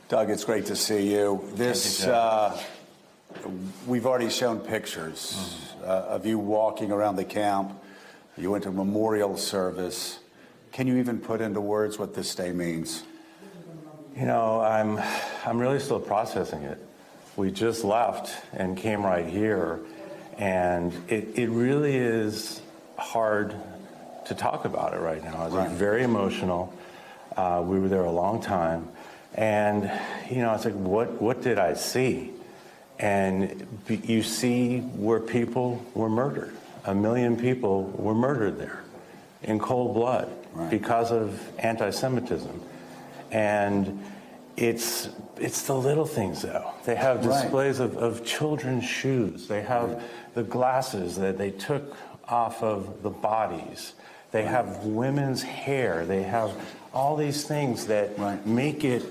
Doug, it's great to see you. We've already shown pictures of you walking around the camp. You went to a memorial service. Can you even put into words what this day means? You know, I'm really still processing it. We just left and came right here, and it really is hard to talk about it right now. It's very emotional. We were there a long time. And, you know, it's like, what did I see? And you see where people were murdered. 1 million people were murdered there in cold blood because of anti-Semitism. And it's the little things, though. They have displays of children's shoes. They have the glasses that they took off of the bodies. They have women's hair. They have all these things that make it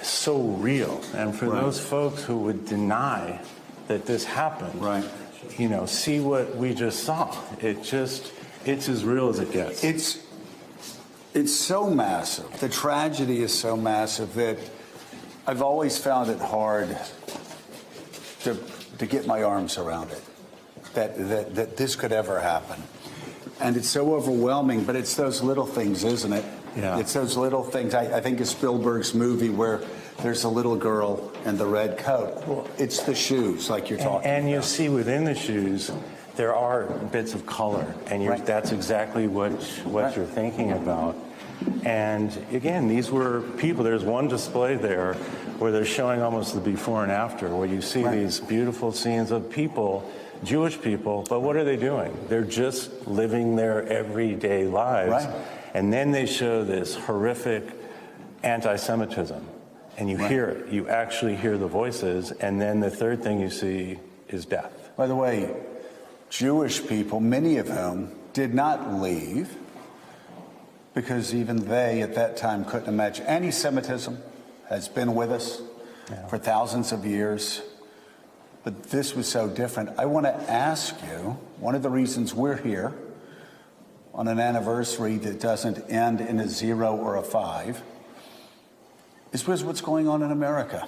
so real. And for those folks who would deny that this happened, you know, see what we just saw. It's as real as it gets. It's so massive. The tragedy is so massive that I've always found it hard to get my arms around it, that this could ever happen. And it's so overwhelming, but it's those little things, isn't it? Yeah. It's those little things. I think of Spielberg's movie where there's a little girl in the red coat. Well, it's the shoes, like you're talking about. And you see within the shoes, there are bits of color, and that's exactly what you're thinking about. And again, these were people. There's one display there where they're showing almost the before and after, where you see these beautiful scenes of people, Jewish people, but what are they doing? They're just living their everyday lives. And then they show this horrific anti-Semitism, and you hear it. You actually hear the voices, and then the third thing you see is death. By the way, Jewish people, many of whom did not leave, because even they at that time couldn't imagine. Anti-Semitism has been with us for thousands of years, but this was so different. I want to ask you, one of the reasons we're here on an anniversary that doesn't end in a 0 or a 5 is what's going on in America.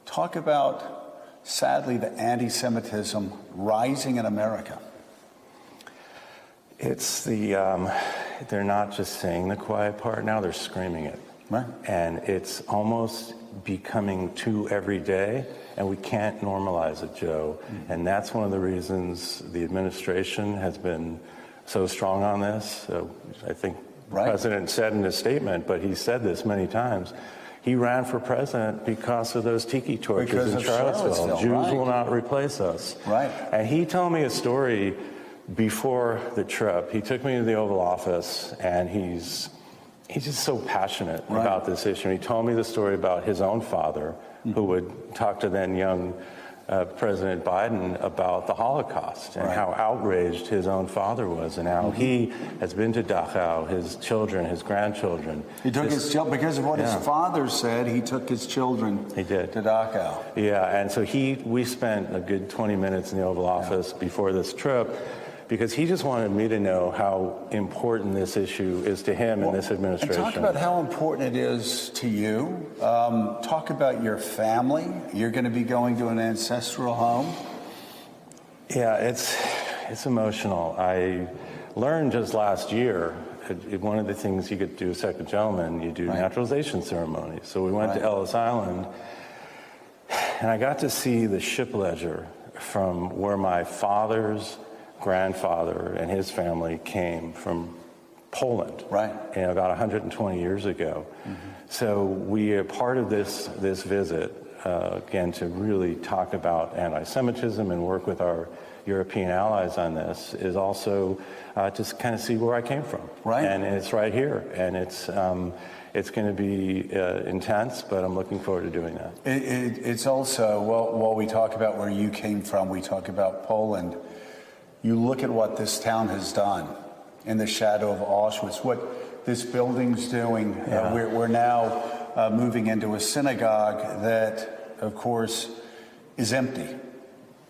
Talk about, sadly, the anti-Semitism rising in America. It's they're not just saying the quiet part now, they're screaming it. And it's almost becoming too everyday, and we can't normalize it, Joe. And that's one of the reasons the administration has been so strong on this. I think the president said in his statement, but he said this many times, he ran for president because of those tiki torches in Charlottesville. Jews will not replace us. And he told me a story before the trip. He took me to the Oval Office, and he's just so passionate about this issue. He told me the story about his own father, who would talk to then young President Biden about the Holocaust and how outraged his own father was, and how he has been to Dachau, his children, his grandchildren. He took his children, because of what his father said, he took his children to Dachau. And so we spent a good 20 minutes in the Oval Office before this trip, because he just wanted me to know how important this issue is to him and this administration. And talk about how important it is to you. Talk about your family. You're going to be going to an ancestral home. Yeah, it's emotional. I learned just last year, one of the things you get to do as second gentleman, you do naturalization ceremonies. So we went to Ellis Island, and I got to see the ship ledger from where my father's grandfather and his family came from Poland, about 120 years ago. So we are part of this visit, again, to really talk about anti-Semitism and work with our European allies on this, is also to kind of see where I came from. And it's right here, and it's going to be intense, but I'm looking forward to doing that. It's also, while we talk about where you came from, we talk about Poland. You look at what this town has done in the shadow of Auschwitz, what this building's doing. We're now moving into a synagogue that, of course, is empty,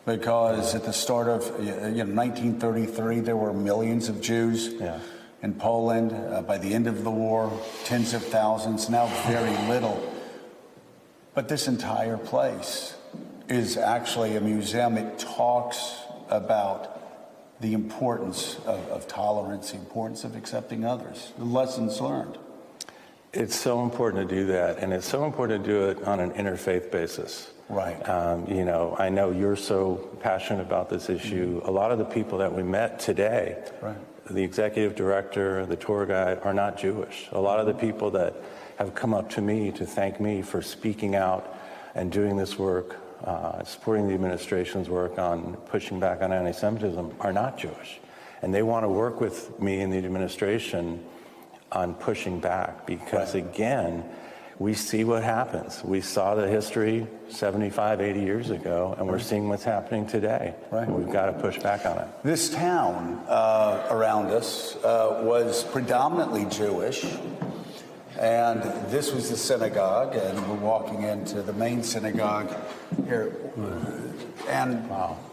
because at the start of 1933, there were millions of Jews in Poland. By the end of the war, tens of thousands, now very little. But this entire place is actually a museum. It talks about the importance of tolerance, the importance of accepting others, the lessons learned. It's so important to do that, and it's so important to do it on an interfaith basis. Right. You know, I know you're so passionate about this issue. A lot of the people that we met today, Right. the executive director, the tour guide, are not Jewish. A lot of the people that have come up to me to thank me for speaking out and doing this work, supporting the administration's work on pushing back on anti-Semitism, are not Jewish. And they want to work with me and the administration on pushing back because, again, we see what happens. We saw the history 75, 80 years ago, and we're seeing what's happening today. Right. We've got to push back on it. This town around us was predominantly Jewish, and this was the synagogue, and we're walking into the main synagogue here. And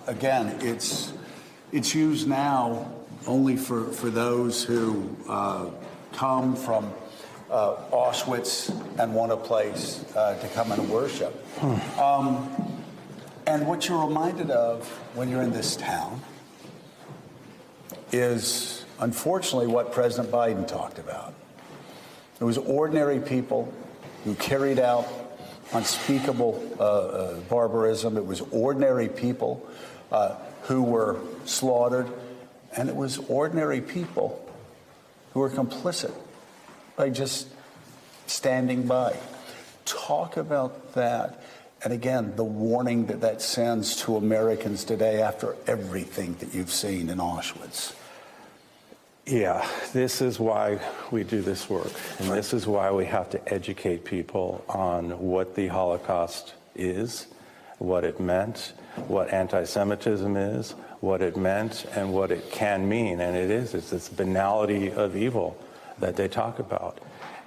again, it's used now only for those who come from Auschwitz and want a place to come and worship. And what you're reminded of when you're in this town is, unfortunately, what President Biden talked about. It was ordinary people who carried out unspeakable barbarism. It was ordinary people who were slaughtered, and it was ordinary people who were complicit by just standing by. Talk about that. And again, the warning that that sends to Americans today after everything that you've seen in Auschwitz. Yeah, this is why we do this work. And this is why we have to educate people on what the Holocaust is, what it meant, what anti-Semitism is, what it meant, and what it can mean. And it is. It's this banality of evil that they talk about.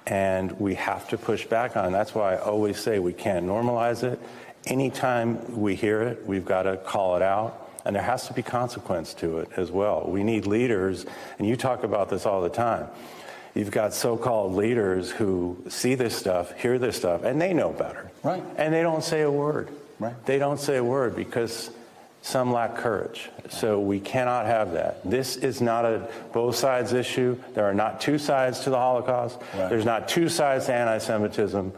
And we have to push back on it. That's why I always say we can't normalize it. Anytime we hear it, we've got to call it out. And there has to be consequence to it as well. We need leaders, and you talk about this all the time. You've got so-called leaders who see this stuff, hear this stuff, and they know better. Right. And they don't say a word. Right. They don't say a word because some lack courage. So we cannot have that. This is not a both sides issue. There are not two sides to the Holocaust. Right. There's not two sides to anti-Semitism.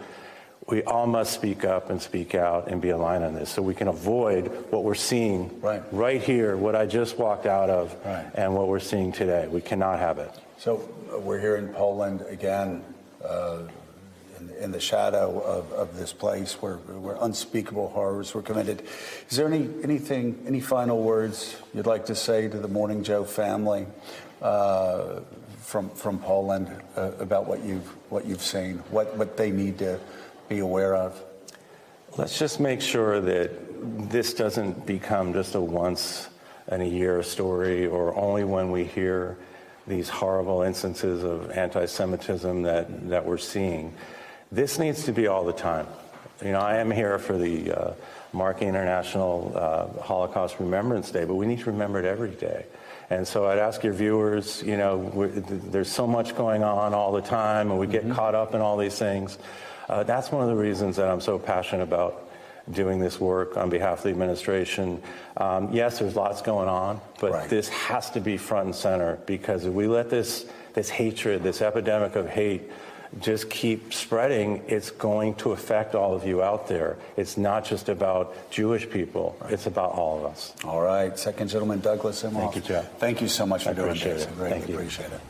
We all must speak up and speak out and be aligned on this so we can avoid what we're seeing right here, what I just walked out of, and what we're seeing today. We cannot have it. So we're here in Poland again, in the shadow of this place where unspeakable horrors were committed. Is there any final words you'd like to say to the Morning Joe family from Poland about what you've seen, what they need to be aware of? Let's just make sure that this doesn't become just a once in a year story, or only when we hear these horrible instances of anti-Semitism that we're seeing. This needs to be all the time. You know, I am here for the marking International Holocaust Remembrance Day, but we need to remember it every day. And so I'd ask your viewers, you know, there's so much going on all the time, and we get caught up in all these things. That's one of the reasons that I'm so passionate about doing this work on behalf of the administration. Yes, there's lots going on, but this has to be front and center, because if we let this hatred, this epidemic of hate, just keep spreading, it's going to affect all of you out there. It's not just about Jewish people. It's about all of us. All right. Second Gentleman Douglas Emhoff. Thank you, Jeff. Thank you so much for doing this. I I greatly appreciate it.